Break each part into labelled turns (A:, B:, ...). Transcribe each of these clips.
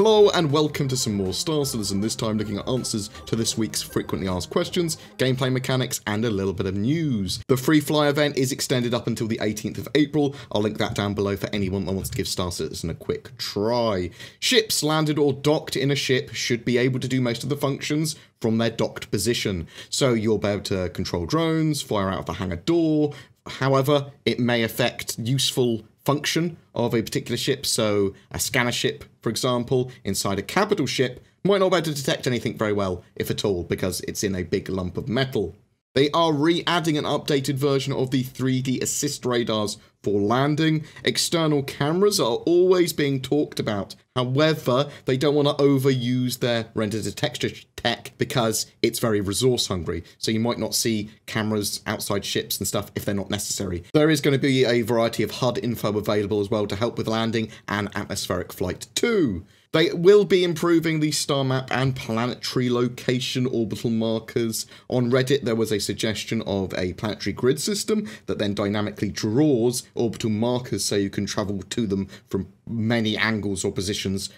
A: Hello and welcome to some more Star Citizen, this time looking at answers to this week's frequently asked questions, gameplay mechanics and a little bit of news. The free fly event is extended up until the 18th of April. I'll link that down below for anyone that wants to give Star Citizen a quick try. Ships landed or docked in a ship should be able to do most of the functions from their docked position. So you'll be able to control drones, fire out of the hangar door. However, it may affect useful function of a particular ship, so a scanner ship, for example, inside a capital ship might not be able to detect anything very well, if at all, because it's in a big lump of metal. They are re-adding an updated version of the 3D assist radars for landing. External cameras are always being talked about. However, they don't want to overuse their render-to-texture tech because it's very resource hungry. So you might not see cameras outside ships and stuff if they're not necessary. There is going to be a variety of HUD info available as well to help with landing and atmospheric flight too. They will be improving the star map and planetary location orbital markers. On Reddit, there was a suggestion of a planetary grid system that then dynamically draws orbital markers so you can travel to them from many angles or positions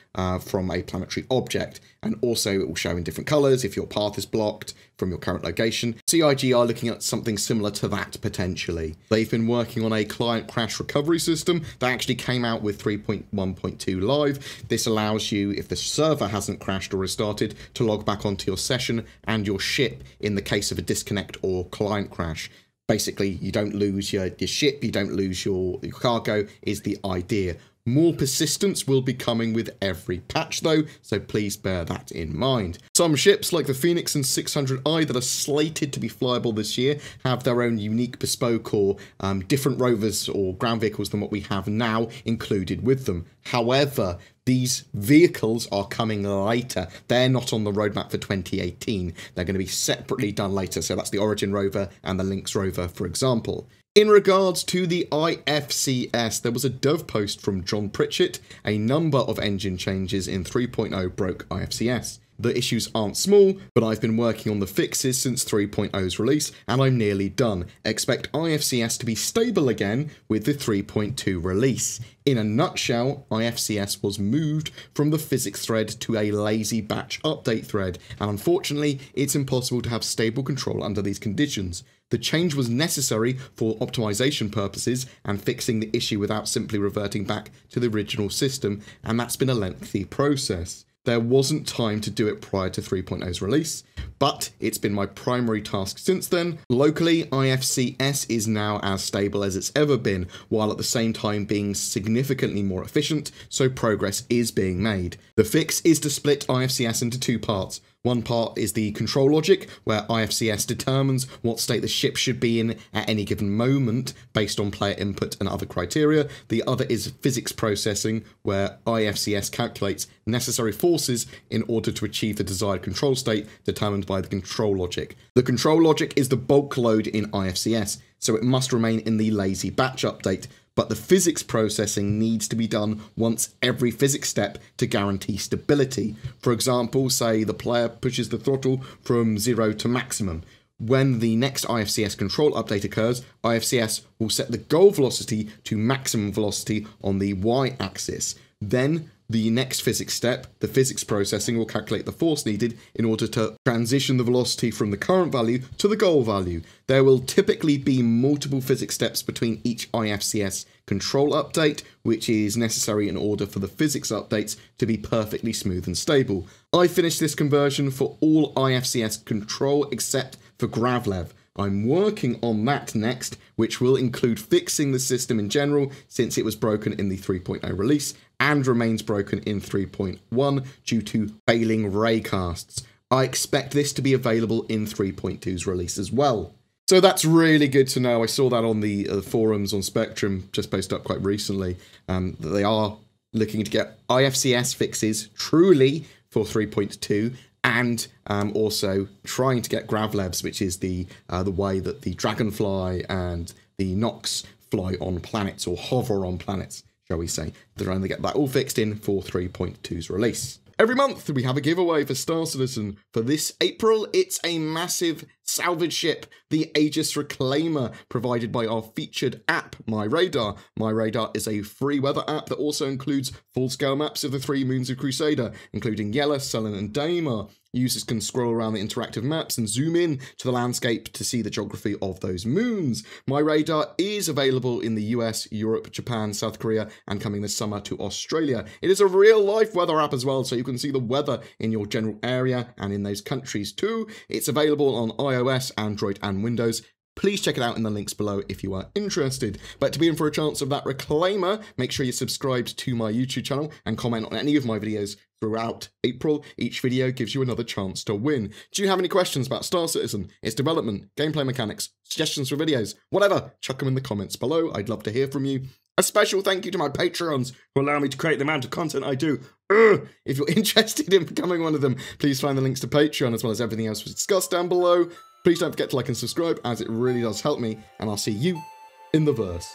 A: from a planetary object. And also it will show in different colours if your path is blocked from your current location. CIG are looking at something similar to that potentially. They've been working on a client crash recovery system that actually came out with 3.1.2 live. This allows you, if the server hasn't crashed or restarted, to log back onto your session and your ship in the case of a disconnect or client crash. Basically, you don't lose your ship, you don't lose your cargo, is the idea. More persistence will be coming with every patch though, so please bear that in mind. Some ships like the Phoenix and 600i that are slated to be flyable this year have their own unique bespoke or different rovers or ground vehicles than what we have now included with them. However, these vehicles are coming later. They're not on the roadmap for 2018. They're going to be separately done later, so that's the Origin rover and the Lynx rover, for example. In regards to the Ifcs, there was a dev post from John Pritchett. A number of engine changes in 3.0 broke Ifcs. The issues aren't small, but I've been working on the fixes since 3.0's release, and I'm nearly done. Expect Ifcs to be stable again with the 3.2 release. In a nutshell, Ifcs was moved from the physics thread to a lazy batch update thread, and unfortunately, it's impossible to have stable control under these conditions. The change was necessary for optimization purposes and fixing the issue without simply reverting back to the original system, and that's been a lengthy process. There wasn't time to do it prior to 3.0's release, but it's been my primary task since then. Locally, Ifcs is now as stable as it's ever been, while at the same time being significantly more efficient, so progress is being made. The fix is to split Ifcs into two parts. One part is the control logic, where Ifcs determines what state the ship should be in at any given moment based on player input and other criteria. The other is physics processing, where Ifcs calculates necessary forces in order to achieve the desired control state determined by the control logic. The control logic is the bulk load in Ifcs, so it must remain in the lazy batch update. But the physics processing needs to be done once every physics step to guarantee stability. For example, say the player pushes the throttle from 0 to maximum. When the next Ifcs control update occurs, Ifcs will set the goal velocity to maximum velocity on the y-axis. Then the next physics step, the physics processing, will calculate the force needed in order to transition the velocity from the current value to the goal value. There will typically be multiple physics steps between each Ifcs control update, which is necessary in order for the physics updates to be perfectly smooth and stable. I finished this conversion for all Ifcs control except for Gravlev. I'm working on that next, which will include fixing the system in general since it was broken in the 3.0 release and remains broken in 3.1 due to failing raycasts. I expect this to be available in 3.2's release as well. So that's really good to know. I saw that on the forums on Spectrum, just posted up quite recently, that they are looking to get Ifcs fixes truly for 3.2 and also trying to get Gravlevs, which is the way that the Dragonfly and the Nox fly on planets or hover on planets, shall we say. They're trying to get that all fixed in for 3.2's release. Every month we have a giveaway for Star Citizen. For this April, it's a massive salvage ship, the Aegis Reclaimer, provided by our featured app, MyRadar. MyRadar is a free weather app that also includes full-scale maps of the 3 moons of Crusader, including Yela, Sullen, and Daimar. Users can scroll around the interactive maps and zoom in to the landscape to see the geography of those moons. MyRadar is available in the US, Europe, Japan, South Korea, and coming this summer to Australia. It is a real-life weather app as well, so you can see the weather in your general area and in those countries too. It's available on iOS, Android, and Windows. Please check it out in the links below if you are interested. But to be in for a chance of that Reclaimer, make sure you're subscribed to my YouTube channel and comment on any of my videos throughout April. Each video gives you another chance to win. Do you have any questions about Star Citizen, its development, gameplay mechanics, suggestions for videos, whatever? Chuck them in the comments below. I'd love to hear from you. A special thank you to my Patreons who allow me to create the amount of content I do. If you're interested in becoming one of them, please find the links to Patreon as well as everything else we discussed down below. Please don't forget to like and subscribe, as it really does help me, and I'll see you in the verse.